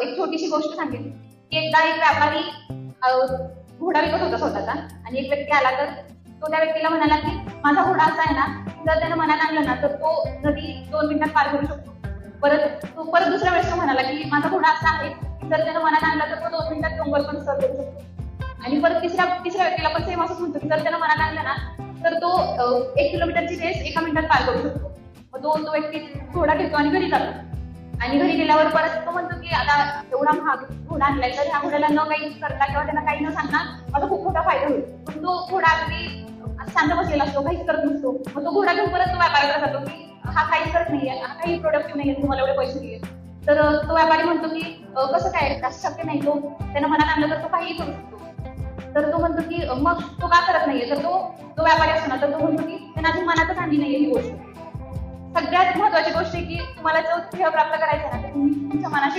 एक छोटीशी गोष्ट सांगेन की एकदा एक व्यापारी घोडा विकत होता स्वतःचा आणि एक व्यक्ती आला तर तो त्या व्यक्तीला म्हणाला की माझा घोडा असा आहे ना, जर त्यानं मनात आणलं ना तर तो नदी 2 मिनिटात पार करू शकतो. परत दुसऱ्या वेळेस तो म्हणाला की माझा घोडा असा आहे की जर त्यानं मनात आणला तर तो 2 मिनिटात डोंगर पण सर करू शकतो. आणि परत तिसऱ्या व्यक्तीला पण सेम असंच म्हणतो की जर त्यानं मनात आणलं ना तर तो 1 किलोमीटरची रेस 1 मिनिटात पार करू शकतो. मग तो व्यक्ती घोडा घेतो आणि घरी जातो. आणि घरी गेल्यावर परत तो म्हणतो की आता एवढा महाग घोडा आणलाय तर ह्या घोड्याला न काही करता किंवा त्यांना काही न सांगता माझा खूप मोठा फायदा होईल. पण तो घोडा अगदी शांत बसलेला असतो, काहीच करत नसतो. मग तो घोडा घेऊन परत तो व्यापाऱ्याकडे जातो की हा काहीच करत नाहीये, हा काही प्रोडक्टिव्ह नाहीये, तुम्हाला एवढे पैसे दिले. तर तो व्यापारी म्हणतो की कसं काय, असं शक्य नाही, तो त्यानं मनात आणलं तर तो काहीही करू शकतो. तर तो म्हणतो की मग तो का करत नाहीये, तर तो व्यापारी असतो ना तर तो म्हणतो की त्यानं अजून मनातच आणली नाहीये ही गोष्ट. सगळ्यात महत्वाची गोष्ट आहे की तुम्हाला जो ध्येय प्राप्त करायचा ना तर तुम्ही तुमच्या मनाशी